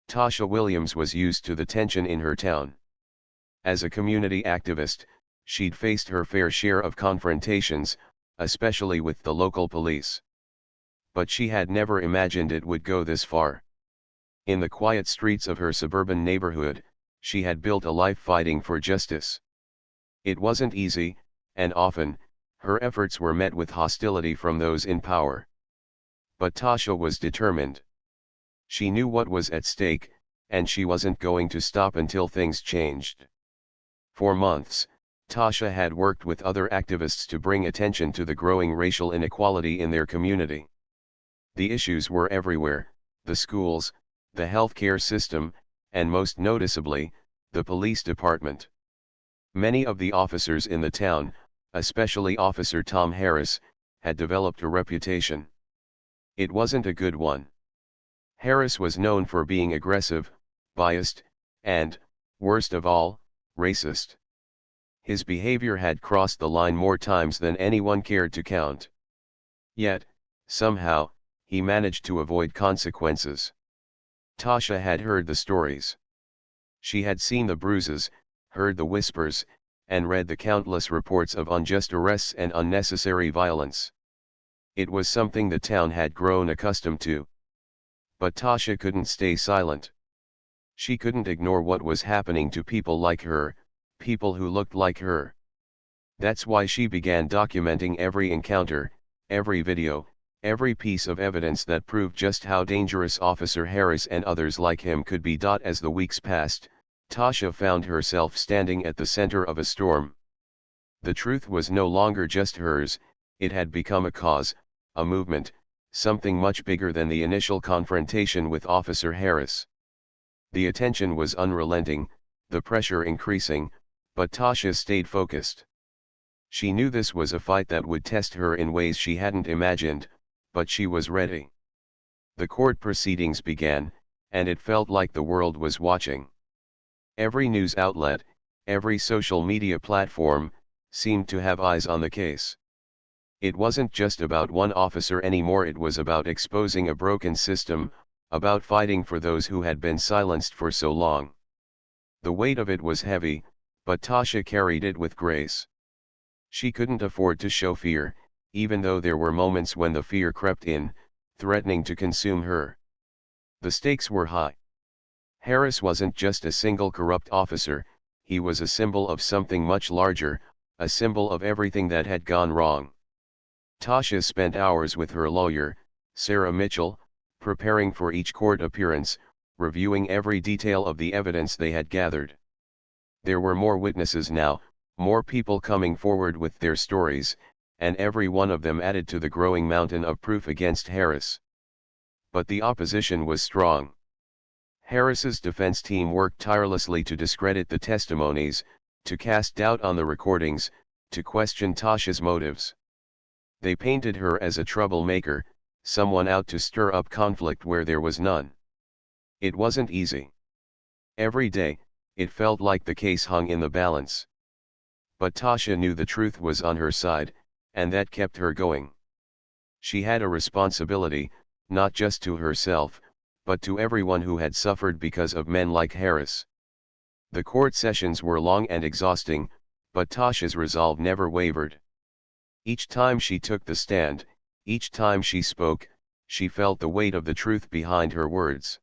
Tasha Williams was used to the tension in her town. As a community activist, she'd faced her fair share of confrontations, especially with the local police. But she had never imagined it would go this far. In the quiet streets of her suburban neighborhood, she had built a life fighting for justice. It wasn't easy, and often, her efforts were met with hostility from those in power. But Tasha was determined. She knew what was at stake, and she wasn't going to stop until things changed. For months, Tasha had worked with other activists to bring attention to the growing racial inequality in their community. The issues were everywhere: the schools, the healthcare system, and most noticeably, the police department. Many of the officers in the town, especially Officer Tom Harris, had developed a reputation. It wasn't a good one. Harris was known for being aggressive, biased, and, worst of all, racist. His behavior had crossed the line more times than anyone cared to count. Yet, somehow, he managed to avoid consequences. Tasha had heard the stories. She had seen the bruises, heard the whispers, and read the countless reports of unjust arrests and unnecessary violence. It was something the town had grown accustomed to. But Tasha couldn't stay silent. She couldn't ignore what was happening to people like her, people who looked like her. That's why she began documenting every encounter, every video, every piece of evidence that proved just how dangerous Officer Harris and others like him could be. As the weeks passed, Tasha found herself standing at the center of a storm. The truth was no longer just hers, it had become a cause, a movement, something much bigger than the initial confrontation with Officer Harris. The attention was unrelenting, the pressure increasing, but Tasha stayed focused. She knew this was a fight that would test her in ways she hadn't imagined, but she was ready. The court proceedings began, and it felt like the world was watching. Every news outlet, every social media platform, seemed to have eyes on the case. It wasn't just about one officer anymore, it was about exposing a broken system, about fighting for those who had been silenced for so long. The weight of it was heavy, but Tasha carried it with grace. She couldn't afford to show fear, even though there were moments when the fear crept in, threatening to consume her. The stakes were high. Harris wasn't just a single corrupt officer, he was a symbol of something much larger, a symbol of everything that had gone wrong. Tasha spent hours with her lawyer, Sarah Mitchell, preparing for each court appearance, reviewing every detail of the evidence they had gathered. There were more witnesses now, more people coming forward with their stories, and every one of them added to the growing mountain of proof against Harris. But the opposition was strong. Harris's defense team worked tirelessly to discredit the testimonies, to cast doubt on the recordings, to question Tasha's motives. They painted her as a troublemaker, someone out to stir up conflict where there was none. It wasn't easy. Every day, it felt like the case hung in the balance. But Tasha knew the truth was on her side, and that kept her going. She had a responsibility, not just to herself, but to everyone who had suffered because of men like Harris. The court sessions were long and exhausting, but Tasha's resolve never wavered. Each time she took the stand, each time she spoke, she felt the weight of the truth behind her words.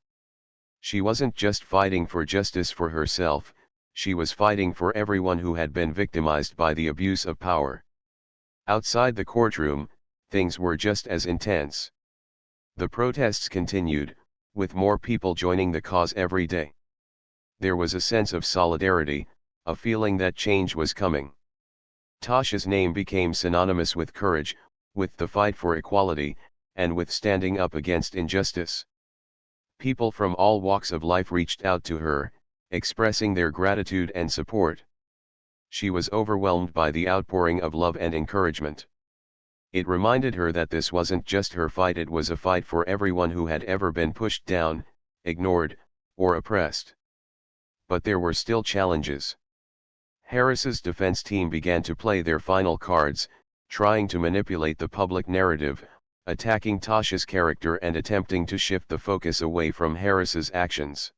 She wasn't just fighting for justice for herself, she was fighting for everyone who had been victimized by the abuse of power. Outside the courtroom, things were just as intense. The protests continued, with more people joining the cause every day. There was a sense of solidarity, a feeling that change was coming. Tasha's name became synonymous with courage, with the fight for equality, and with standing up against injustice. People from all walks of life reached out to her, expressing their gratitude and support. She was overwhelmed by the outpouring of love and encouragement. It reminded her that this wasn't just her fight, it was a fight for everyone who had ever been pushed down, ignored, or oppressed. But there were still challenges. Harris's defense team began to play their final cards, trying to manipulate the public narrative, attacking Tasha's character and attempting to shift the focus away from Harris's actions.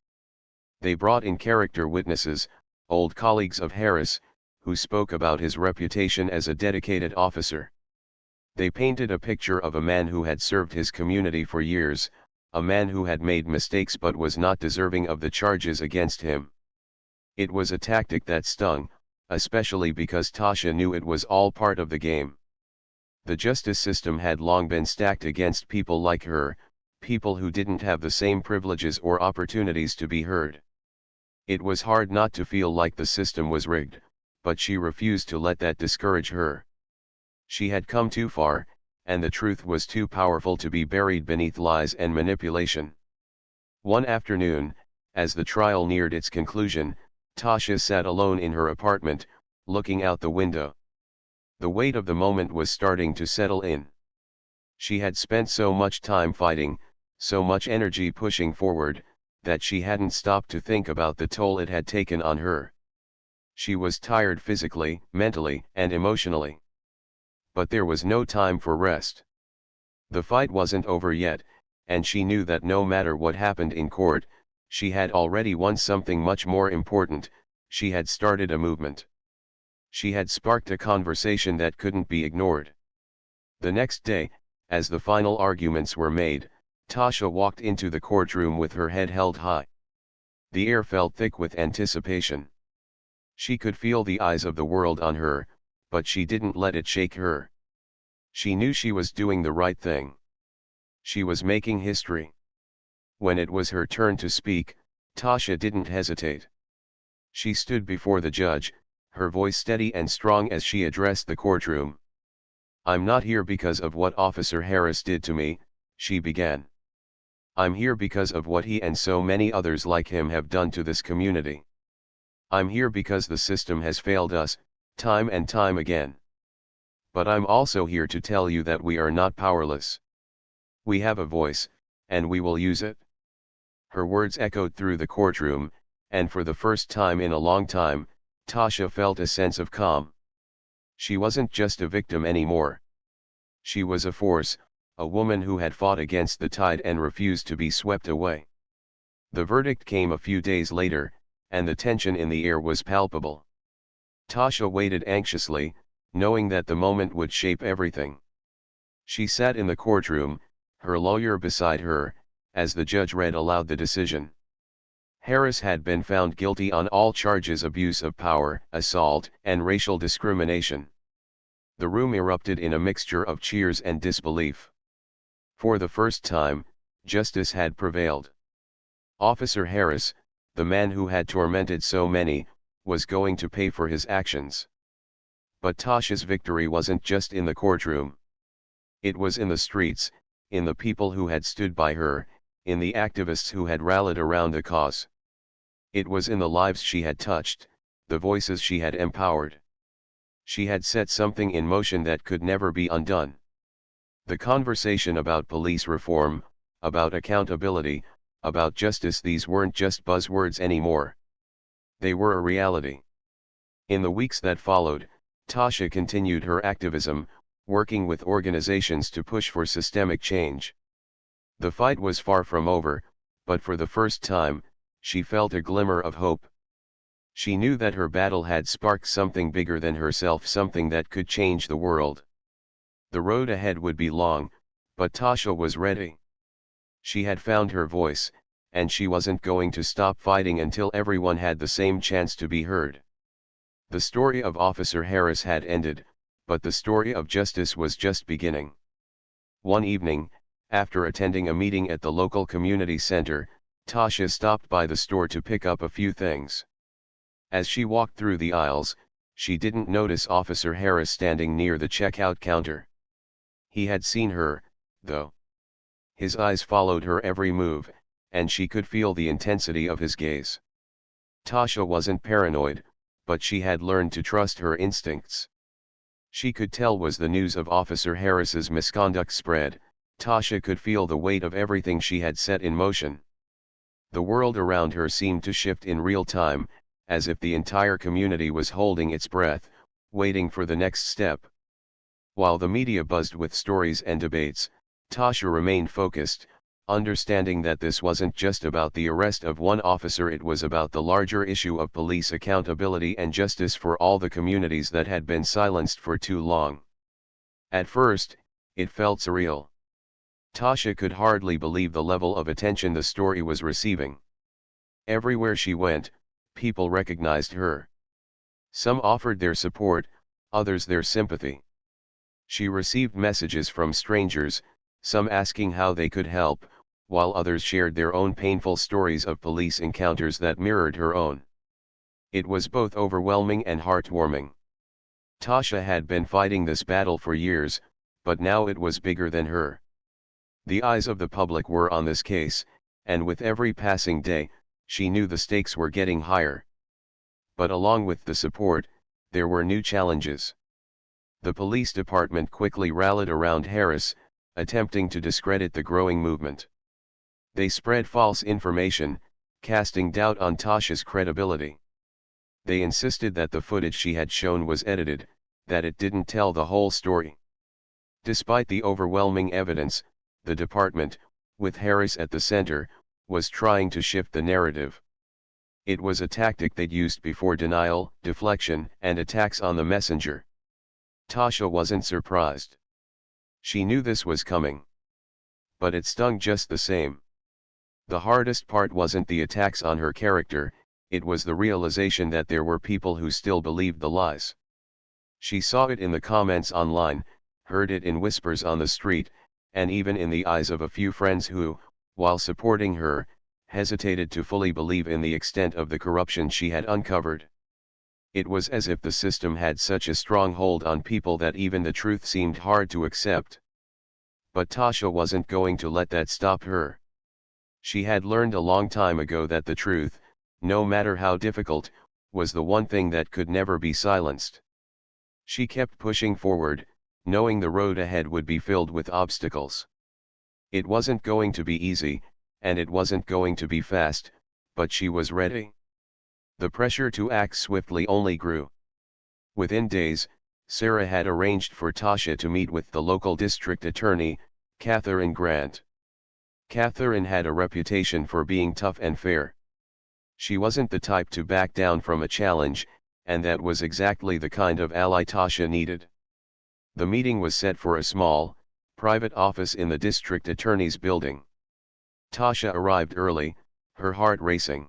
They brought in character witnesses, old colleagues of Harris, who spoke about his reputation as a dedicated officer. They painted a picture of a man who had served his community for years, a man who had made mistakes but was not deserving of the charges against him. It was a tactic that stung, especially because Tasha knew it was all part of the game. The justice system had long been stacked against people like her, people who didn't have the same privileges or opportunities to be heard. It was hard not to feel like the system was rigged, but she refused to let that discourage her. She had come too far, and the truth was too powerful to be buried beneath lies and manipulation. One afternoon, as the trial neared its conclusion, Tasha sat alone in her apartment, looking out the window. The weight of the moment was starting to settle in. She had spent so much time fighting, so much energy pushing forward, that she hadn't stopped to think about the toll it had taken on her. She was tired physically, mentally, and emotionally. But there was no time for rest. The fight wasn't over yet, and she knew that no matter what happened in court, she had already won something much more important. She had started a movement. She had sparked a conversation that couldn't be ignored. The next day, as the final arguments were made, Tasha walked into the courtroom with her head held high. The air felt thick with anticipation. She could feel the eyes of the world on her, but she didn't let it shake her. She knew she was doing the right thing. She was making history. When it was her turn to speak, Tasha didn't hesitate. She stood before the judge, her voice steady and strong as she addressed the courtroom. "I'm not here because of what Officer Harris did to me," she began. "I'm here because of what he and so many others like him have done to this community. I'm here because the system has failed us, time and time again. But I'm also here to tell you that we are not powerless. We have a voice, and we will use it." Her words echoed through the courtroom, and for the first time in a long time, Tasha felt a sense of calm. She wasn't just a victim anymore. She was a force, a woman who had fought against the tide and refused to be swept away. The verdict came a few days later, and the tension in the air was palpable. Tasha waited anxiously, knowing that the moment would shape everything. She sat in the courtroom, her lawyer beside her, as the judge read aloud the decision. Harris had been found guilty on all charges: abuse of power, assault, and racial discrimination. The room erupted in a mixture of cheers and disbelief. For the first time, justice had prevailed. Officer Harris, the man who had tormented so many, was going to pay for his actions. But Tasha's victory wasn't just in the courtroom. It was in the streets, in the people who had stood by her, in the activists who had rallied around the cause. It was in the lives she had touched, the voices she had empowered. She had set something in motion that could never be undone. The conversation about police reform, about accountability, about justice, these weren't just buzzwords anymore. They were a reality. In the weeks that followed, Tasha continued her activism, working with organizations to push for systemic change. The fight was far from over, but for the first time, she felt a glimmer of hope. She knew that her battle had sparked something bigger than herself, something that could change the world. The road ahead would be long, but Tasha was ready. She had found her voice, and she wasn't going to stop fighting until everyone had the same chance to be heard. The story of Officer Harris had ended, but the story of justice was just beginning. One evening, after attending a meeting at the local community center, Tasha stopped by the store to pick up a few things. As she walked through the aisles, she didn't notice Officer Harris standing near the checkout counter. He had seen her, though. His eyes followed her every move, and she could feel the intensity of his gaze. Tasha wasn't paranoid, but she had learned to trust her instincts. She could tell as the news of Officer Harris's misconduct spread, Tasha could feel the weight of everything she had set in motion. The world around her seemed to shift in real time, as if the entire community was holding its breath, waiting for the next step. While the media buzzed with stories and debates, Tasha remained focused, understanding that this wasn't just about the arrest of one officer, it was about the larger issue of police accountability and justice for all the communities that had been silenced for too long. At first, it felt surreal. Tasha could hardly believe the level of attention the story was receiving. Everywhere she went, people recognized her. Some offered their support, others their sympathy. She received messages from strangers, some asking how they could help, while others shared their own painful stories of police encounters that mirrored her own. It was both overwhelming and heartwarming. Tasha had been fighting this battle for years, but now it was bigger than her. The eyes of the public were on this case, and with every passing day, she knew the stakes were getting higher. But along with the support, there were new challenges. The police department quickly rallied around Harris, attempting to discredit the growing movement. They spread false information, casting doubt on Tasha's credibility. They insisted that the footage she had shown was edited, that it didn't tell the whole story. Despite the overwhelming evidence, the department, with Harris at the center, was trying to shift the narrative. It was a tactic they'd used before: denial, deflection, and attacks on the messenger. Tasha wasn't surprised. She knew this was coming. But it stung just the same. The hardest part wasn't the attacks on her character, it was the realization that there were people who still believed the lies. She saw it in the comments online, heard it in whispers on the street, and even in the eyes of a few friends who, while supporting her, hesitated to fully believe in the extent of the corruption she had uncovered. It was as if the system had such a strong hold on people that even the truth seemed hard to accept. But Tasha wasn't going to let that stop her. She had learned a long time ago that the truth, no matter how difficult, was the one thing that could never be silenced. She kept pushing forward, knowing the road ahead would be filled with obstacles. It wasn't going to be easy, and it wasn't going to be fast, but she was ready. The pressure to act swiftly only grew. Within days, Sarah had arranged for Tasha to meet with the local district attorney, Catherine Grant. Catherine had a reputation for being tough and fair. She wasn't the type to back down from a challenge, and that was exactly the kind of ally Tasha needed. The meeting was set for a small, private office in the district attorney's building. Tasha arrived early, her heart racing.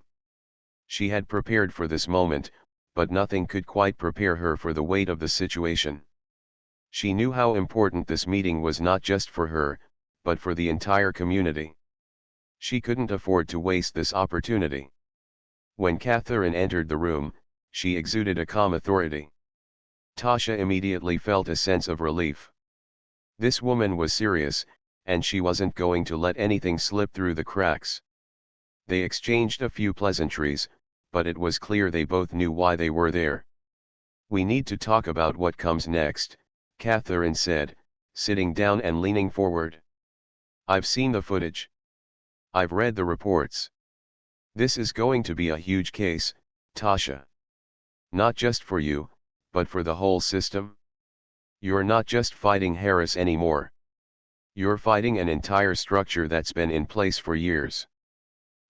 She had prepared for this moment, but nothing could quite prepare her for the weight of the situation. She knew how important this meeting was, not just for her, but for the entire community. She couldn't afford to waste this opportunity. When Catherine entered the room, she exuded a calm authority. Tasha immediately felt a sense of relief. This woman was serious, and she wasn't going to let anything slip through the cracks. They exchanged a few pleasantries, but it was clear they both knew why they were there. "We need to talk about what comes next," Catherine said, sitting down and leaning forward. "I've seen the footage. I've read the reports. This is going to be a huge case, Tasha. Not just for you, but for the whole system. You're not just fighting Harris anymore. You're fighting an entire structure that's been in place for years."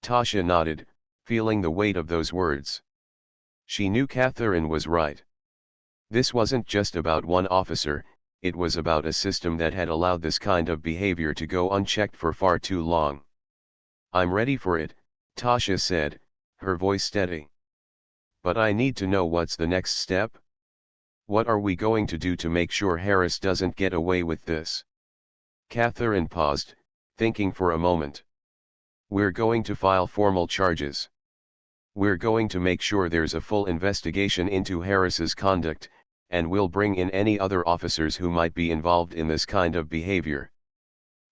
Tasha nodded, feeling the weight of those words. She knew Catherine was right. This wasn't just about one officer, it was about a system that had allowed this kind of behavior to go unchecked for far too long. "I'm ready for it," Tasha said, her voice steady. "But I need to know what's the next step. What are we going to do to make sure Harris doesn't get away with this?" Catherine paused, thinking for a moment. "We're going to file formal charges. We're going to make sure there's a full investigation into Harris's conduct, and we'll bring in any other officers who might be involved in this kind of behavior.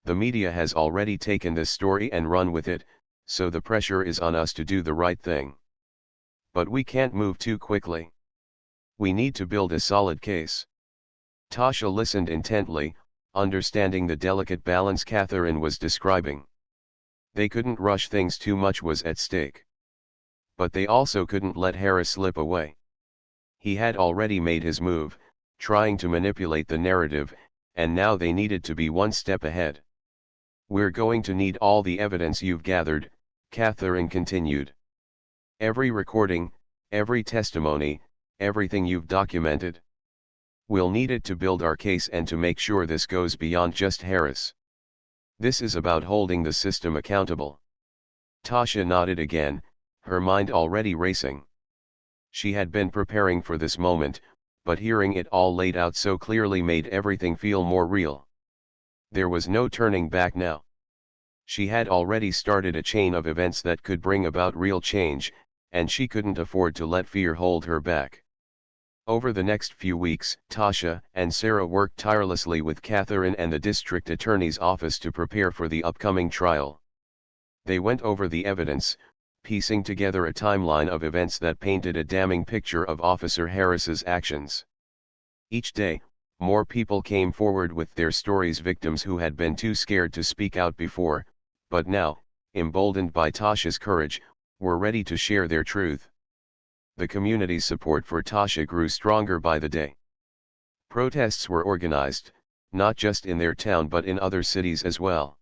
The media has already taken this story and run with it, so the pressure is on us to do the right thing. But we can't move too quickly. We need to build a solid case." Tasha listened intently, understanding the delicate balance Catherine was describing. They couldn't rush things, too much was at stake. But they also couldn't let Harris slip away. He had already made his move, trying to manipulate the narrative, and now they needed to be one step ahead. "We're going to need all the evidence you've gathered," Catherine continued. "Every recording, every testimony, everything you've documented. We'll need it to build our case and to make sure this goes beyond just Harris. This is about holding the system accountable." Tasha nodded again, her mind already racing. She had been preparing for this moment, but hearing it all laid out so clearly made everything feel more real. There was no turning back now. She had already started a chain of events that could bring about real change, and she couldn't afford to let fear hold her back. Over the next few weeks, Tasha and Sarah worked tirelessly with Catherine and the district attorney's office to prepare for the upcoming trial. They went over the evidence, piecing together a timeline of events that painted a damning picture of Officer Harris's actions. Each day, more people came forward with their stories, victims who had been too scared to speak out before, but now, emboldened by Tasha's courage, were ready to share their truth. The community's support for Tasha grew stronger by the day. Protests were organized, not just in their town but in other cities as well.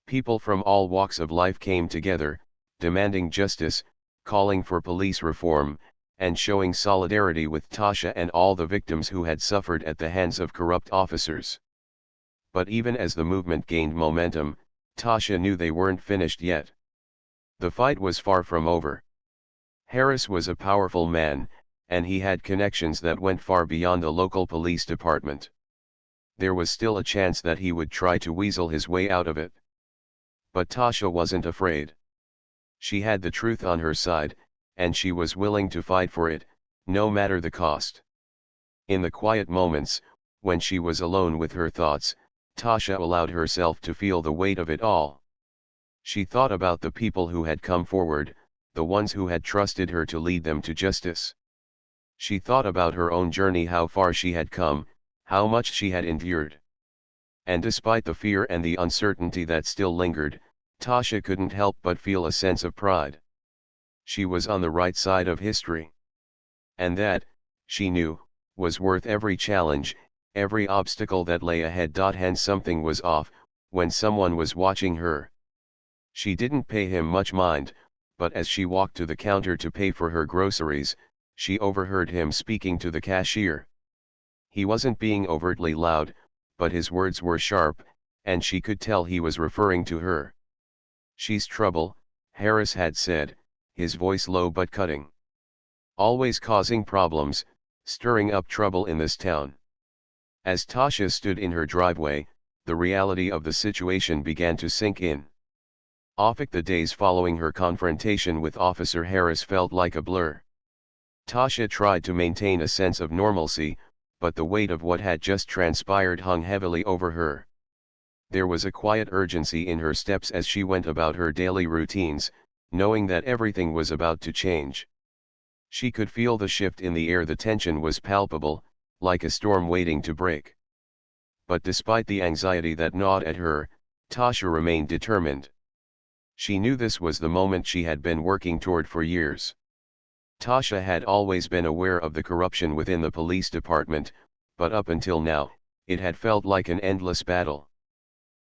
People from all walks of life came together, demanding justice, calling for police reform, and showing solidarity with Tasha and all the victims who had suffered at the hands of corrupt officers. But even as the movement gained momentum, Tasha knew they weren't finished yet. The fight was far from over. Harris was a powerful man, and he had connections that went far beyond the local police department. There was still a chance that he would try to weasel his way out of it. But Tasha wasn't afraid. She had the truth on her side, and she was willing to fight for it, no matter the cost. In the quiet moments, when she was alone with her thoughts, Tasha allowed herself to feel the weight of it all. She thought about the people who had come forward, the ones who had trusted her to lead them to justice. She thought about her own journey, how far she had come, how much she had endured. And despite the fear and the uncertainty that still lingered, Tasha couldn't help but feel a sense of pride. She was on the right side of history. And that, she knew, was worth every challenge, every obstacle that lay ahead. Hence something was off, when someone was watching her. She didn't pay him much mind, but as she walked to the counter to pay for her groceries, she overheard him speaking to the cashier. He wasn't being overtly loud, but his words were sharp, and she could tell he was referring to her. "She's trouble," Harris had said, his voice low but cutting. "Always causing problems, stirring up trouble in this town." As Tasha stood in her driveway, the reality of the situation began to sink in. The days following her confrontation with Officer Harris felt like a blur. Tasha tried to maintain a sense of normalcy, but the weight of what had just transpired hung heavily over her. There was a quiet urgency in her steps as she went about her daily routines, knowing that everything was about to change. She could feel the shift in the air. The tension was palpable, like a storm waiting to break. But despite the anxiety that gnawed at her, Tasha remained determined. She knew this was the moment she had been working toward for years. Tasha had always been aware of the corruption within the police department, but up until now, it had felt like an endless battle.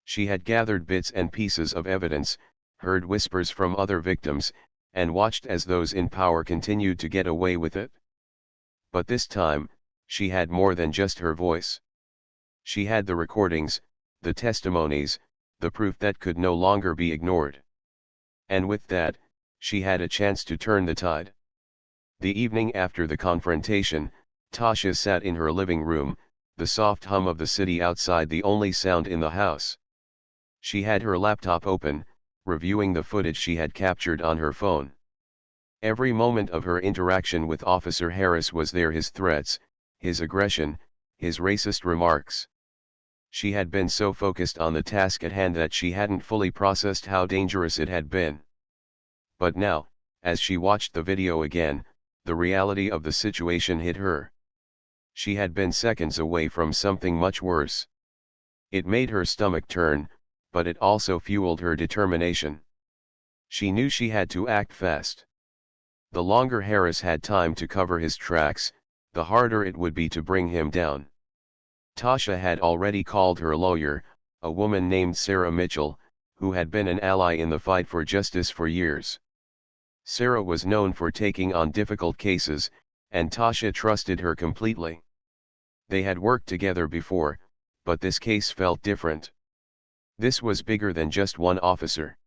She had gathered bits and pieces of evidence, heard whispers from other victims, and watched as those in power continued to get away with it. But this time, she had more than just her voice. She had the recordings, the testimonies, the proof that could no longer be ignored. And with that, she had a chance to turn the tide. The evening after the confrontation, Tasha sat in her living room, the soft hum of the city outside the only sound in the house. She had her laptop open, reviewing the footage she had captured on her phone. Every moment of her interaction with Officer Harris was there: his threats, his aggression, his racist remarks. She had been so focused on the task at hand that she hadn't fully processed how dangerous it had been. But now, as she watched the video again, the reality of the situation hit her. She had been seconds away from something much worse. It made her stomach turn, but it also fueled her determination. She knew she had to act fast. The longer Harris had time to cover his tracks, the harder it would be to bring him down. Tasha had already called her lawyer, a woman named Sarah Mitchell, who had been an ally in the fight for justice for years. Sarah was known for taking on difficult cases, and Tasha trusted her completely. They had worked together before, but this case felt different. This was bigger than just one officer.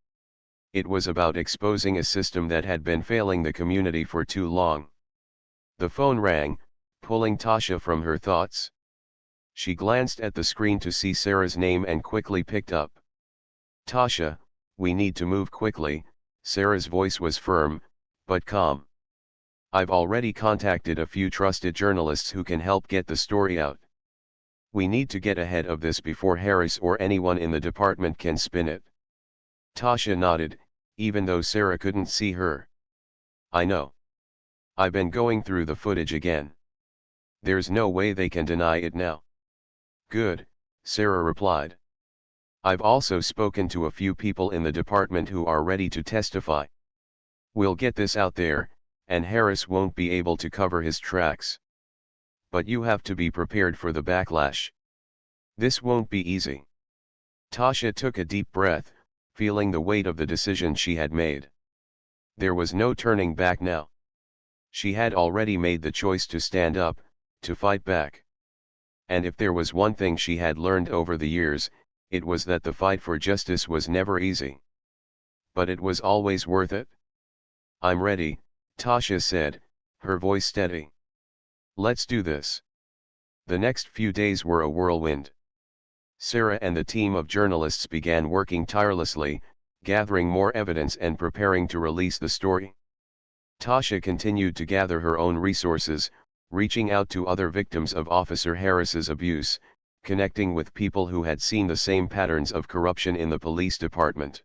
It was about exposing a system that had been failing the community for too long. The phone rang, pulling Tasha from her thoughts. She glanced at the screen to see Sarah's name and quickly picked up. "Tasha, we need to move quickly," Sarah's voice was firm, but calm. "I've already contacted a few trusted journalists who can help get the story out. We need to get ahead of this before Harris or anyone in the department can spin it." Tasha nodded, even though Sarah couldn't see her. "I know. I've been going through the footage again. There's no way they can deny it now." "Good," Sarah replied. "I've also spoken to a few people in the department who are ready to testify. We'll get this out there, and Harris won't be able to cover his tracks. But you have to be prepared for the backlash. This won't be easy." Tasha took a deep breath, feeling the weight of the decision she had made. There was no turning back now. She had already made the choice to stand up, to fight back. And if there was one thing she had learned over the years, it was that the fight for justice was never easy. But it was always worth it. "I'm ready," Tasha said, her voice steady. "Let's do this." The next few days were a whirlwind. Sarah and the team of journalists began working tirelessly, gathering more evidence and preparing to release the story. Tasha continued to gather her own resources, reaching out to other victims of Officer Harris's abuse, connecting with people who had seen the same patterns of corruption in the police department.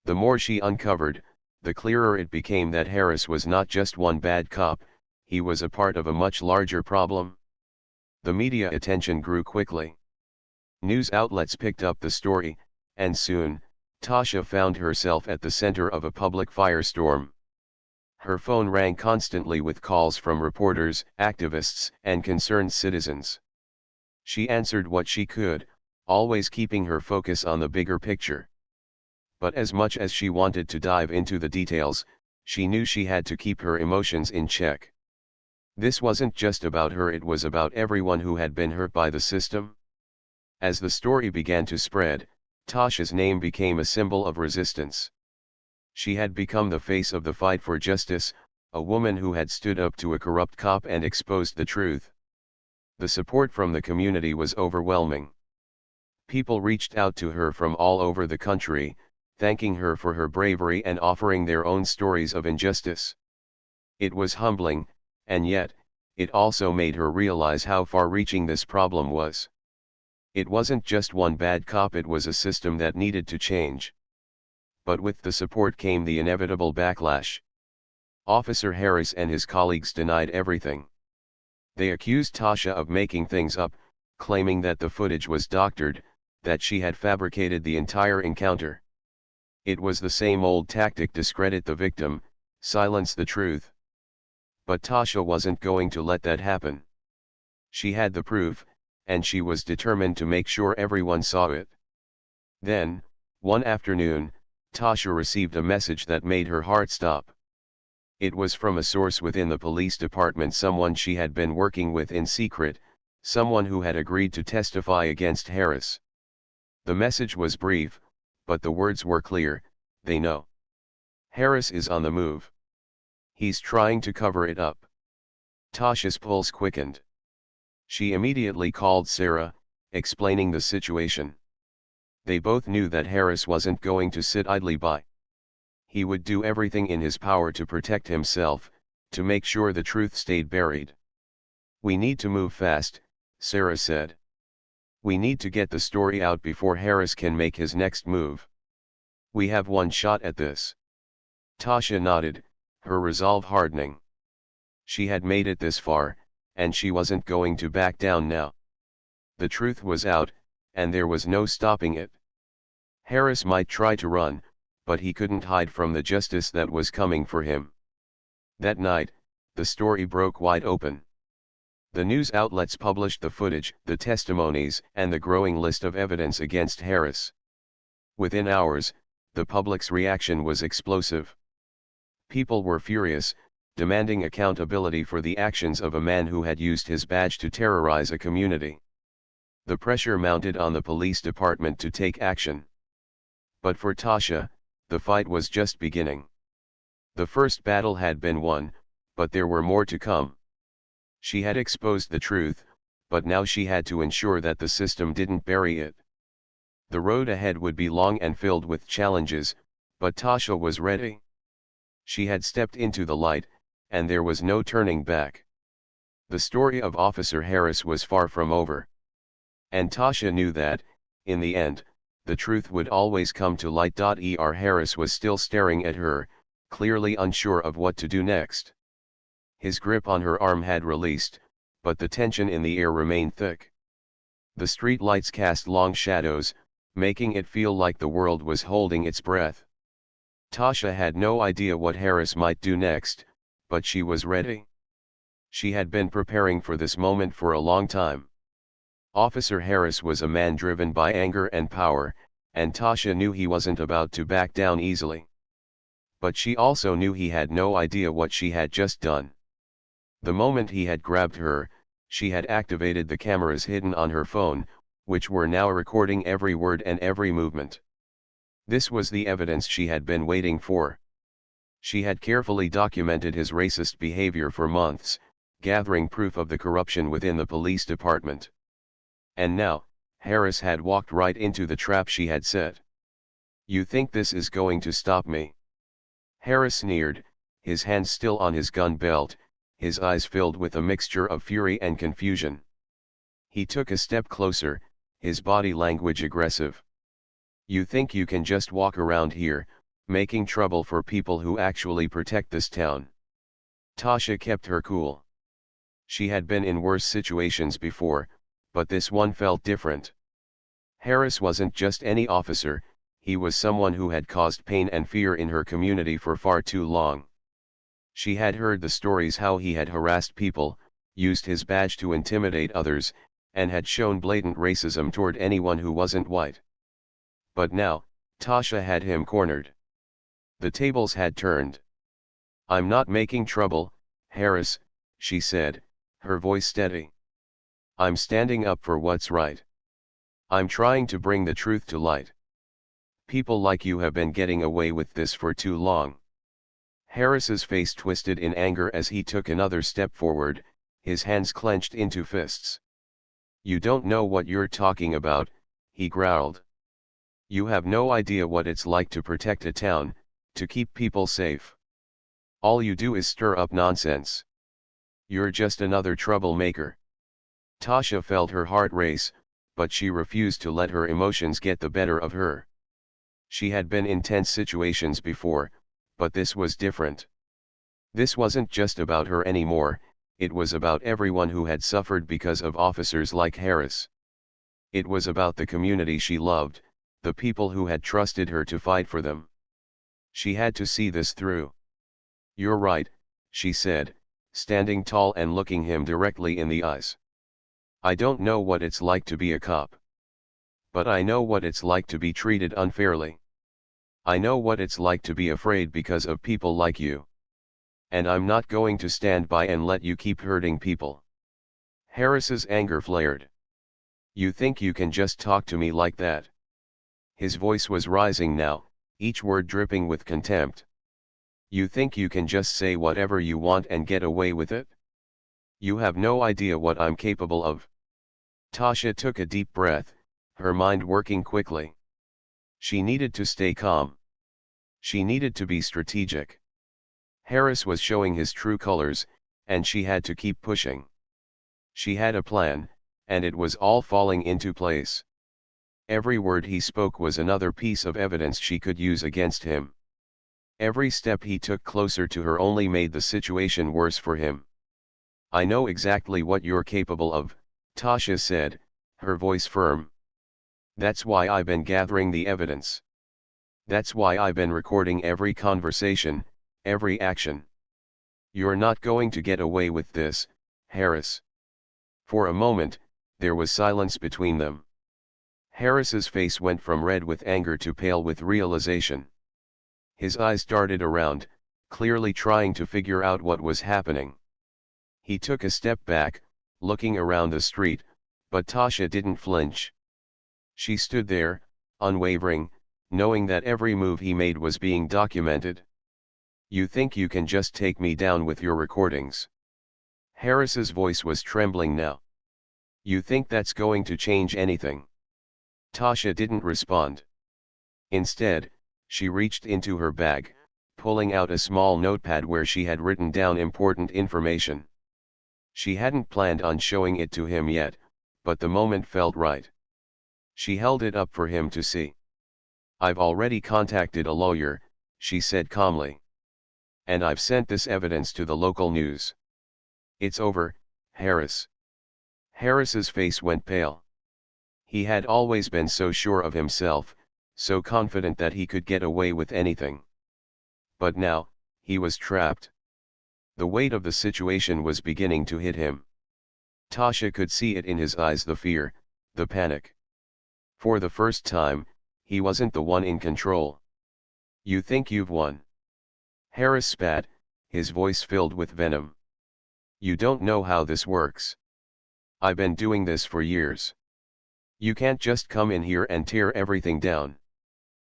The more she uncovered, the clearer it became that Harris was not just one bad cop, he was a part of a much larger problem. The media attention grew quickly. News outlets picked up the story, and soon, Tasha found herself at the center of a public firestorm. Her phone rang constantly with calls from reporters, activists, and concerned citizens. She answered what she could, always keeping her focus on the bigger picture. But as much as she wanted to dive into the details, she knew she had to keep her emotions in check. This wasn't just about her, it was about everyone who had been hurt by the system. As the story began to spread, Tasha's name became a symbol of resistance. She had become the face of the fight for justice, a woman who had stood up to a corrupt cop and exposed the truth. The support from the community was overwhelming. People reached out to her from all over the country, thanking her for her bravery and offering their own stories of injustice. It was humbling, and yet, it also made her realize how far-reaching this problem was. It wasn't just one bad cop, it was a system that needed to change. But with the support came the inevitable backlash. Officer Harris and his colleagues denied everything. They accused Tasha of making things up, claiming that the footage was doctored, that she had fabricated the entire encounter. It was the same old tactic: discredit the victim, silence the truth. But Tasha wasn't going to let that happen. She had the proof, and she was determined to make sure everyone saw it. Then, one afternoon, Tasha received a message that made her heart stop. It was from a source within the police department, someone she had been working with in secret, someone who had agreed to testify against Harris. The message was brief, but the words were clear: they know. Harris is on the move. He's trying to cover it up. Tasha's pulse quickened. She immediately called Sarah, explaining the situation. They both knew that Harris wasn't going to sit idly by. He would do everything in his power to protect himself, to make sure the truth stayed buried. "We need to move fast," Sarah said. "We need to get the story out before Harris can make his next move. We have one shot at this." Tasha nodded, her resolve hardening. She had made it this far, and she wasn't going to back down now. The truth was out, and there was no stopping it. Harris might try to run, but he couldn't hide from the justice that was coming for him. That night, the story broke wide open. The news outlets published the footage, the testimonies, and the growing list of evidence against Harris. Within hours, the public's reaction was explosive. People were furious, demanding accountability for the actions of a man who had used his badge to terrorize a community. The pressure mounted on the police department to take action. But for Tasha, the fight was just beginning. The first battle had been won, but there were more to come. She had exposed the truth, but now she had to ensure that the system didn't bury it. The road ahead would be long and filled with challenges, but Tasha was ready. She had stepped into the light, and there was no turning back. The story of Officer Harris was far from over. And Tasha knew that, in the end, the truth would always come to light. Harris was still staring at her, clearly unsure of what to do next. His grip on her arm had released, but the tension in the air remained thick. The street lights cast long shadows, making it feel like the world was holding its breath. Tasha had no idea what Harris might do next, but she was ready. She had been preparing for this moment for a long time. Officer Harris was a man driven by anger and power, and Tasha knew he wasn't about to back down easily. But she also knew he had no idea what she had just done. The moment he had grabbed her, she had activated the cameras hidden on her phone, which were now recording every word and every movement. This was the evidence she had been waiting for. She had carefully documented his racist behavior for months, gathering proof of the corruption within the police department. And now, Harris had walked right into the trap she had set. "You think this is going to stop me?" Harris sneered, his hands still on his gun belt, his eyes filled with a mixture of fury and confusion. He took a step closer, his body language aggressive. "You think you can just walk around here, making trouble for people who actually protect this town?" Tasha kept her cool. She had been in worse situations before, but this one felt different. Harris wasn't just any officer, he was someone who had caused pain and fear in her community for far too long. She had heard the stories how he had harassed people, used his badge to intimidate others, and had shown blatant racism toward anyone who wasn't white. But now, Tasha had him cornered. The tables had turned. "I'm not making trouble, Harris," she said, her voice steady. "I'm standing up for what's right. I'm trying to bring the truth to light. People like you have been getting away with this for too long." Harris's face twisted in anger as he took another step forward, his hands clenched into fists. "You don't know what you're talking about," he growled. "You have no idea what it's like to protect a town, to keep people safe. All you do is stir up nonsense. You're just another troublemaker." Tasha felt her heart race, but she refused to let her emotions get the better of her. She had been in tense situations before, but this was different. This wasn't just about her anymore, it was about everyone who had suffered because of officers like Harris. It was about the community she loved, the people who had trusted her to fight for them. She had to see this through. "You're right," she said, standing tall and looking him directly in the eyes. "I don't know what it's like to be a cop. But I know what it's like to be treated unfairly. I know what it's like to be afraid because of people like you. And I'm not going to stand by and let you keep hurting people." Harris's anger flared. "You think you can just talk to me like that?" His voice was rising now, each word dripping with contempt. "You think you can just say whatever you want and get away with it? You have no idea what I'm capable of." Tasha took a deep breath, her mind working quickly. She needed to stay calm. She needed to be strategic. Harris was showing his true colors, and she had to keep pushing. She had a plan, and it was all falling into place. Every word he spoke was another piece of evidence she could use against him. Every step he took closer to her only made the situation worse for him. "I know exactly what you're capable of," Tasha said, her voice firm. "That's why I've been gathering the evidence. That's why I've been recording every conversation, every action. You're not going to get away with this, Harris. For a moment, there was silence between them. Harris's face went from red with anger to pale with realization. His eyes darted around, clearly trying to figure out what was happening. He took a step back, looking around the street, but Tasha didn't flinch. She stood there, unwavering, knowing that every move he made was being documented. "You think you can just take me down with your recordings?" Harris's voice was trembling now. "You think that's going to change anything?" Tasha didn't respond. Instead, she reached into her bag, pulling out a small notepad where she had written down important information. She hadn't planned on showing it to him yet, but the moment felt right. She held it up for him to see. "I've already contacted a lawyer," she said calmly. "And I've sent this evidence to the local news. It's over, Harris." Harris's face went pale. He had always been so sure of himself, so confident that he could get away with anything. But now, he was trapped. The weight of the situation was beginning to hit him. Tasha could see it in his eyes, the fear, the panic. For the first time, he wasn't the one in control. "You think you've won?" Harris spat, his voice filled with venom. "You don't know how this works. I've been doing this for years. You can't just come in here and tear everything down."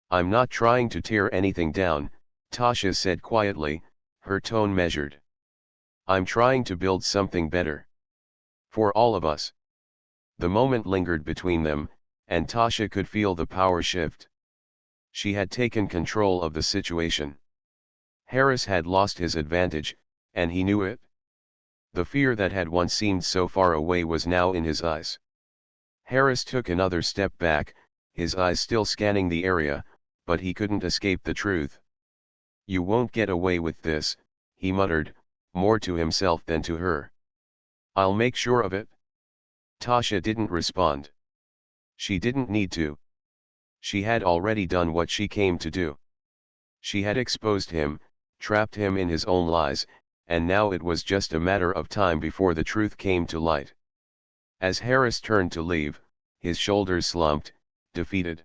"I'm not trying to tear anything down," Tasha said quietly, her tone measured. "I'm trying to build something better. For all of us." The moment lingered between them, and Tasha could feel the power shift. She had taken control of the situation. Harris had lost his advantage, and he knew it. The fear that had once seemed so far away was now in his eyes. Harris took another step back, his eyes still scanning the area, but he couldn't escape the truth. "You won't get away with this," he muttered, more to himself than to her. "I'll make sure of it." Tasha didn't respond. She didn't need to. She had already done what she came to do. She had exposed him, trapped him in his own lies, and now it was just a matter of time before the truth came to light. As Harris turned to leave, his shoulders slumped, defeated.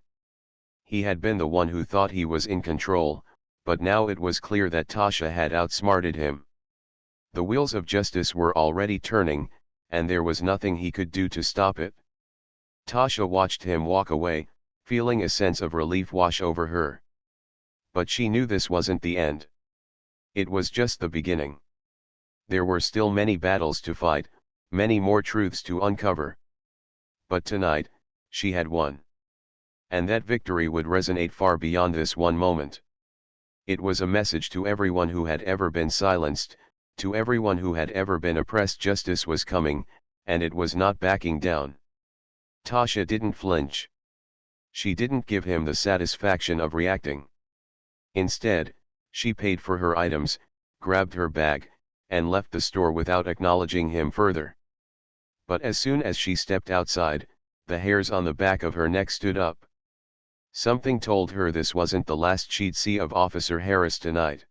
He had been the one who thought he was in control, but now it was clear that Tasha had outsmarted him. The wheels of justice were already turning, and there was nothing he could do to stop it. Tasha watched him walk away, feeling a sense of relief wash over her. But she knew this wasn't the end. It was just the beginning. There were still many battles to fight, many more truths to uncover. But tonight, she had won. And that victory would resonate far beyond this one moment. It was a message to everyone who had ever been silenced, to everyone who had ever been oppressed. Justice was coming, and it was not backing down. Tasha didn't flinch. She didn't give him the satisfaction of reacting. Instead, she paid for her items, grabbed her bag, and left the store without acknowledging him further. But as soon as she stepped outside, the hairs on the back of her neck stood up. Something told her this wasn't the last she'd see of Officer Harris tonight.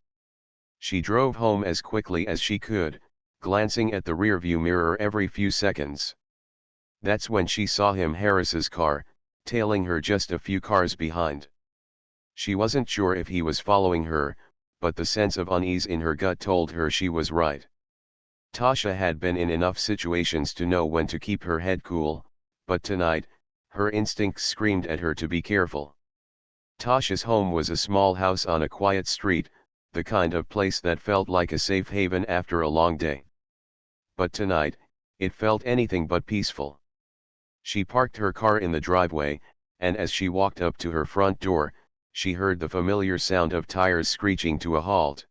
She drove home as quickly as she could, glancing at the rearview mirror every few seconds. That's when she saw him, Harris's car, tailing her just a few cars behind. She wasn't sure if he was following her, but the sense of unease in her gut told her she was right. Tasha had been in enough situations to know when to keep her head cool, but tonight, her instincts screamed at her to be careful. Tasha's home was a small house on a quiet street, the kind of place that felt like a safe haven after a long day. But tonight, it felt anything but peaceful. She parked her car in the driveway, and as she walked up to her front door, she heard the familiar sound of tires screeching to a halt.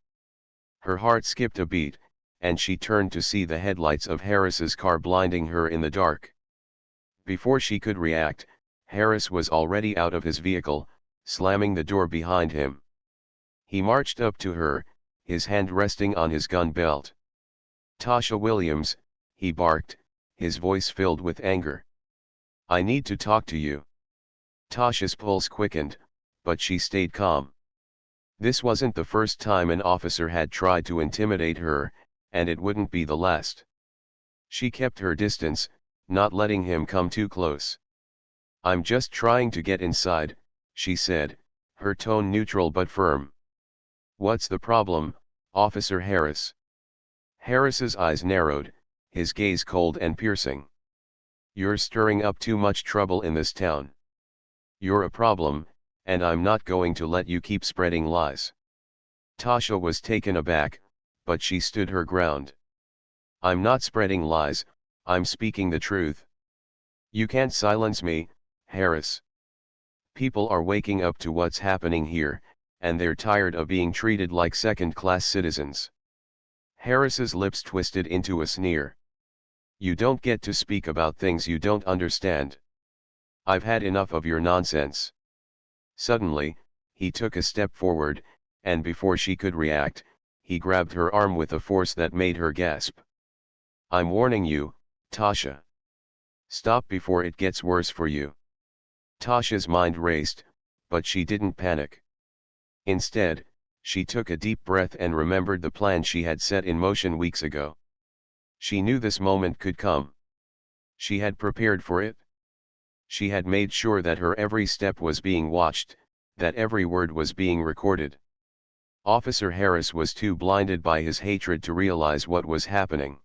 Her heart skipped a beat, and she turned to see the headlights of Harris's car blinding her in the dark. Before she could react, Harris was already out of his vehicle, slamming the door behind him. He marched up to her, his hand resting on his gun belt. "Tasha Williams," he barked, his voice filled with anger. "I need to talk to you." Tasha's pulse quickened, but she stayed calm. This wasn't the first time an officer had tried to intimidate her, and it wouldn't be the last. She kept her distance, not letting him come too close. "I'm just trying to get inside," she said, her tone neutral but firm. "What's the problem, Officer Harris?" Harris's eyes narrowed, his gaze cold and piercing. "You're stirring up too much trouble in this town. You're a problem, and I'm not going to let you keep spreading lies." Tasha was taken aback, but she stood her ground. "I'm not spreading lies, I'm speaking the truth. You can't silence me, Harris. People are waking up to what's happening here, and they're tired of being treated like second-class citizens." Harris's lips twisted into a sneer. "You don't get to speak about things you don't understand. I've had enough of your nonsense." Suddenly, he took a step forward, and before she could react, he grabbed her arm with a force that made her gasp. "I'm warning you, Tasha. Stop before it gets worse for you." Tasha's mind raced, but she didn't panic. Instead, she took a deep breath and remembered the plan she had set in motion weeks ago. She knew this moment could come. She had prepared for it. She had made sure that her every step was being watched, that every word was being recorded. Officer Harris was too blinded by his hatred to realize what was happening.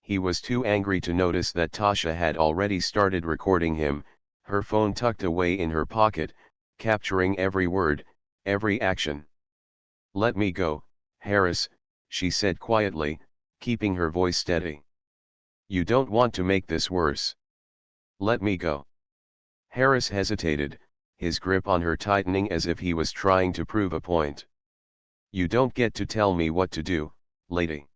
He was too angry to notice that Tasha had already started recording him, her phone tucked away in her pocket, capturing every word, every action. "Let me go, Harris," she said quietly, keeping her voice steady. "You don't want to make this worse. Let me go." Harris hesitated, his grip on her tightening as if he was trying to prove a point. "You don't get to tell me what to do, lady."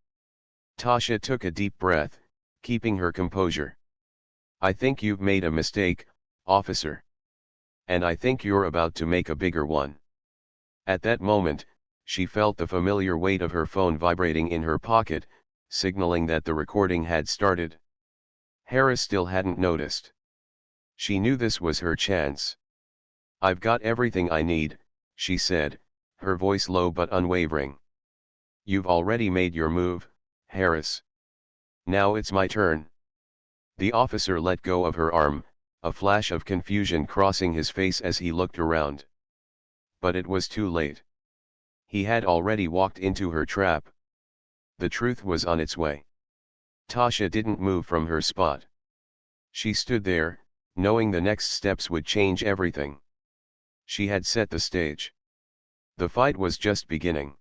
Tasha took a deep breath, keeping her composure. "I think you've made a mistake, officer. And I think you're about to make a bigger one." At that moment, she felt the familiar weight of her phone vibrating in her pocket, signaling that the recording had started. Harris still hadn't noticed. She knew this was her chance. "I've got everything I need," she said, her voice low but unwavering. "You've already made your move, Harris. Now it's my turn." The officer let go of her arm, a flash of confusion crossing his face as he looked around. But it was too late. He had already walked into her trap. The truth was on its way. Tasha didn't move from her spot. She stood there, knowing the next steps would change everything. She had set the stage. The fight was just beginning.